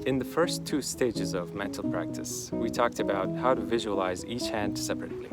In the first two stages of mental practice, we talked about how to visualize each hand separately.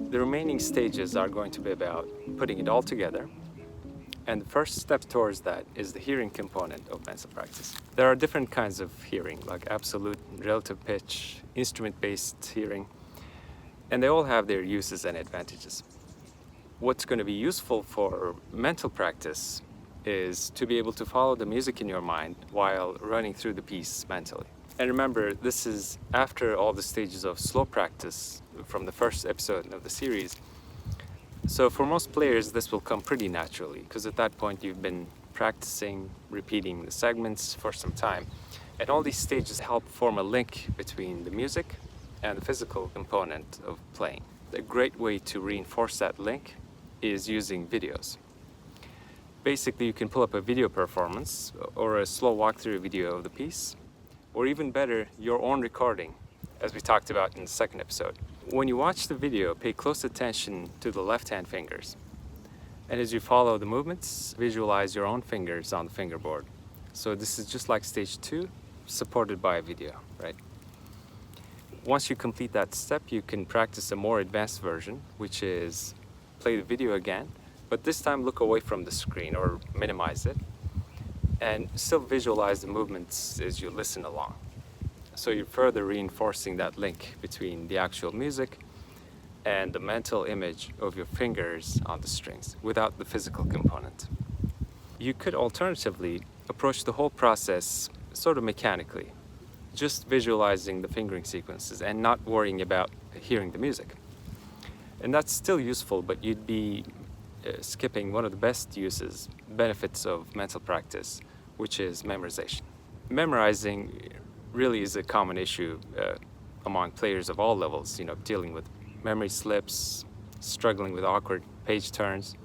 The remaining stages are going to be about putting it all together, and the first step towards that is the hearing component of mental practice. There are different kinds of hearing, like absolute, relative pitch, instrument-based hearing, and they all have their uses and advantages. What's going to be useful for mental practice is to be able to follow the music in your mind while running through the piece mentally. And remember, this is after all the stages of slow practice from the first episode of the series. So for most players, this will come pretty naturally, because at that point you've been practicing, repeating the segments for some time. And all these stages help form a link between the music and the physical component of playing. A great way to reinforce that link is using videos. Basically, you can pull up a video performance or a slow walkthrough video of the piece, or even better, your own recording, as we talked about in the second episode. When you watch the video, pay close attention to the left-hand fingers. And as you follow the movements, visualize your own fingers on the fingerboard. So this is just like stage 2, supported by a video, right? Once you complete that step, you can practice a more advanced version, which is play the video again, but this time look away from the screen or minimize it, and still visualize the movements as you listen along. So you're further reinforcing that link between the actual music and the mental image of your fingers on the strings without the physical component. You could alternatively approach the whole process sort of mechanically, just visualizing the fingering sequences and not worrying about hearing the music. And that's still useful, but you'd be skipping one of the best benefits of mental practice, which is memorization. Memorizing really is a common issue among players of all levels, dealing with memory slips, struggling with awkward page turns.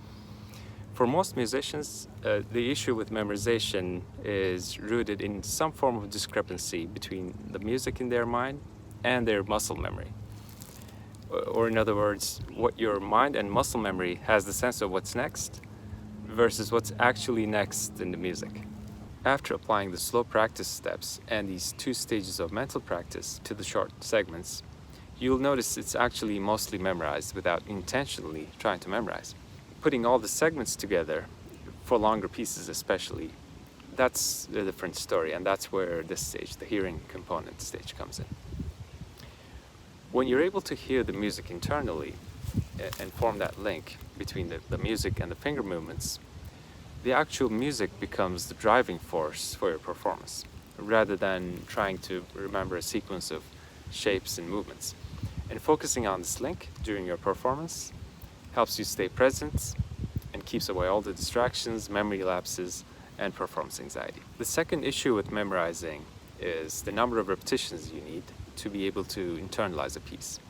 For most musicians, the issue with memorization is rooted in some form of discrepancy between the music in their mind and their muscle memory. Or in other words, what your mind and muscle memory has the sense of what's next versus what's actually next in the music. After applying the slow practice steps and these two stages of mental practice to the short segments, you'll notice it's actually mostly memorized without intentionally trying to memorize. Putting all the segments together, for longer pieces especially, that's a different story, and that's where this stage, the hearing component stage, comes in. When you're able to hear the music internally and form that link between the music and the finger movements, the actual music becomes the driving force for your performance, rather than trying to remember a sequence of shapes and movements. And focusing on this link during your performance helps you stay present and keeps away all the distractions, memory lapses, and performance anxiety. The second issue with memorizing is the number of repetitions you need to be able to internalize a piece.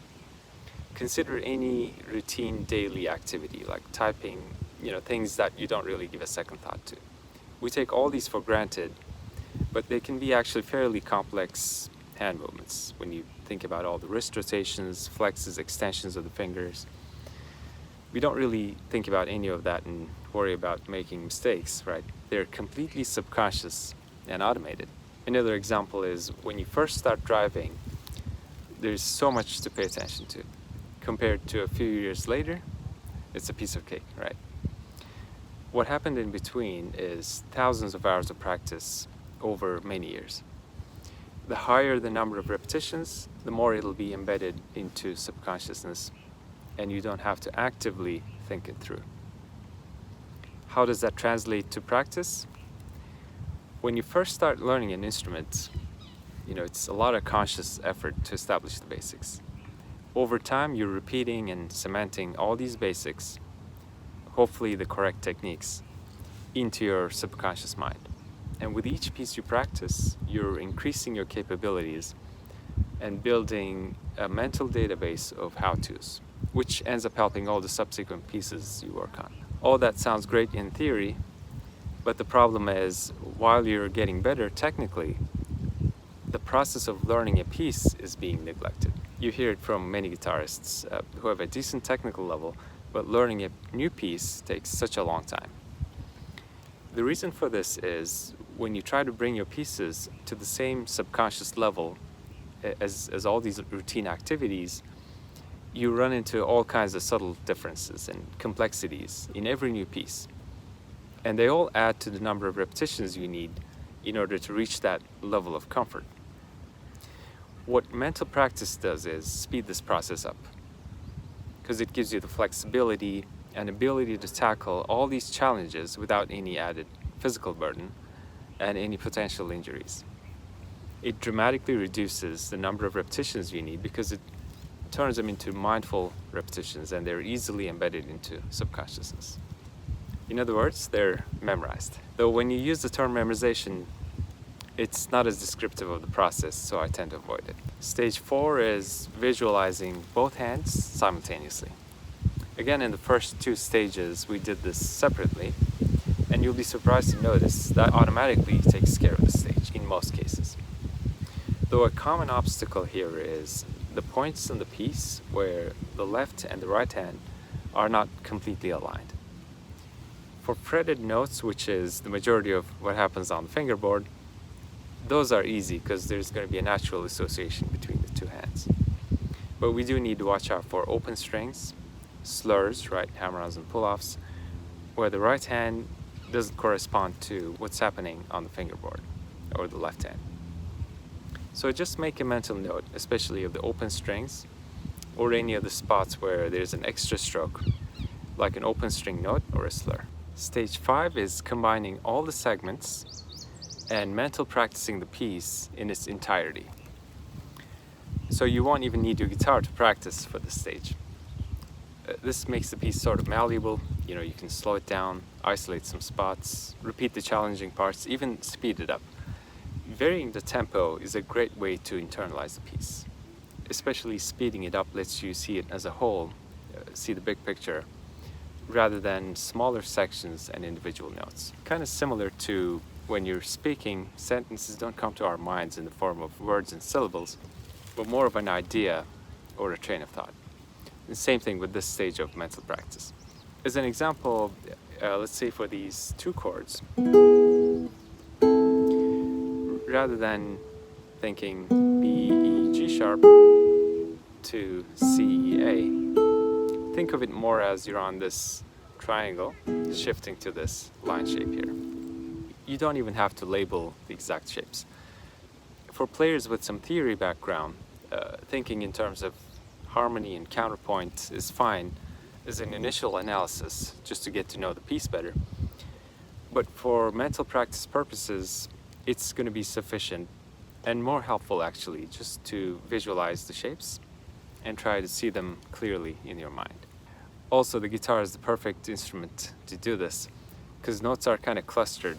Consider any routine daily activity like typing, things that you don't really give a second thought to. We take all these for granted, but they can be actually fairly complex hand movements when you think about all the wrist rotations, flexes, extensions of the fingers. We don't really think about any of that and worry about making mistakes, right? They're completely subconscious and automated. Another example is when you first start driving, there's so much to pay attention to. Compared to a few years later, it's a piece of cake, right? What happened in between is thousands of hours of practice over many years. The higher the number of repetitions, the more it'll be embedded into subconsciousness, and you don't have to actively think it through. How does that translate to practice? When you first start learning an instrument, it's a lot of conscious effort to establish the basics. Over time, you're repeating and cementing all these basics, hopefully the correct techniques, into your subconscious mind. And with each piece you practice, you're increasing your capabilities and building a mental database of how-tos, which ends up helping all the subsequent pieces you work on. All that sounds great in theory, but the problem is, while you're getting better technically, the process of learning a piece is being neglected. You hear it from many guitarists who have a decent technical level, but learning a new piece takes such a long time. The reason for this is when you try to bring your pieces to the same subconscious level as all these routine activities, you run into all kinds of subtle differences and complexities in every new piece. And they all add to the number of repetitions you need in order to reach that level of comfort. What mental practice does is speed this process up, because it gives you the flexibility and ability to tackle all these challenges without any added physical burden and any potential injuries. It dramatically reduces the number of repetitions you need because it turns them into mindful repetitions, and they're easily embedded into subconsciousness. In other words, they're memorized. Though when you use the term memorization, it's not as descriptive of the process, so I tend to avoid it. Stage 4 is visualizing both hands simultaneously. Again, in the first 2 stages, we did this separately, and you'll be surprised to notice that automatically takes care of the stage in most cases. Though a common obstacle here is the points on the piece where the left and the right hand are not completely aligned. For fretted notes, which is the majority of what happens on the fingerboard, those are easy because there's going to be a natural association between the 2 hands. But we do need to watch out for open strings, slurs, right, hammer-ons and pull-offs, where the right hand doesn't correspond to what's happening on the fingerboard or the left hand. So just make a mental note, especially of the open strings or any of the spots where there's an extra stroke, like an open string note or a slur. Stage 5 is combining all the segments and mental practicing the piece in its entirety. So you won't even need your guitar to practice for this stage. This makes the piece sort of malleable. You can slow it down, isolate some spots, repeat the challenging parts, even speed it up. Varying the tempo is a great way to internalize the piece. Especially speeding it up lets you see it as a whole, see the big picture, rather than smaller sections and individual notes. Kind of similar to when you're speaking, sentences don't come to our minds in the form of words and syllables, but more of an idea or a train of thought. The same thing with this stage of mental practice. As an example, let's say for these 2 chords, rather than thinking B, E, G sharp to C, E, A, think of it more as you're on this triangle shifting to this line shape here. You don't even have to label the exact shapes. For players with some theory background, thinking in terms of harmony and counterpoint is fine as an initial analysis, just to get to know the piece better. But for mental practice purposes, it's going to be sufficient and more helpful actually just to visualize the shapes and try to see them clearly in your mind. Also, the guitar is the perfect instrument to do this because notes are kind of clustered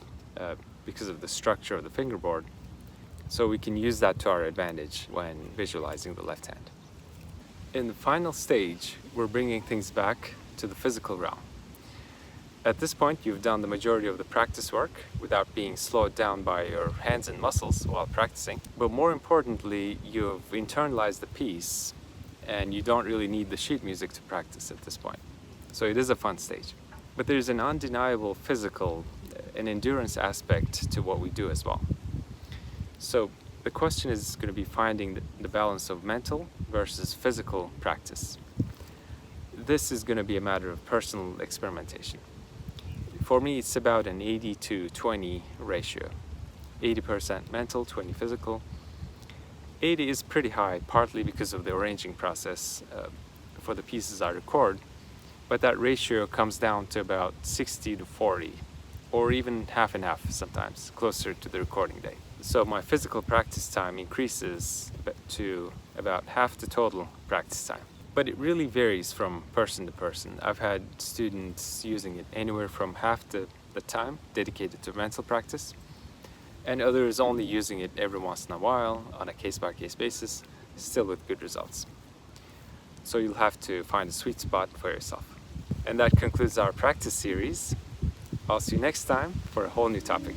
because of the structure of the fingerboard, so we can use that to our advantage when visualizing the left hand. In the final stage, we're bringing things back to the physical realm. At this point, you've done the majority of the practice work without being slowed down by your hands and muscles while practicing. But more importantly, you've internalized the piece and you don't really need the sheet music to practice at this point. So it is a fun stage. But there's an undeniable physical and endurance aspect to what we do as well. So the question is going to be finding the balance of mental versus physical practice. This is going to be a matter of personal experimentation. For me, it's about an 80 to 20 ratio. 80% mental, 20 physical. 80 is pretty high, partly because of the arranging process for the pieces I record, but that ratio comes down to about 60 to 40, or even half and half sometimes, closer to the recording day. So my physical practice time increases to about half the total practice time. But it really varies from person to person. I've had students using it anywhere from half the time dedicated to mental practice, and others only using it every once in a while on a case-by-case basis, still with good results. So you'll have to find a sweet spot for yourself. And that concludes our practice series. I'll see you next time for a whole new topic.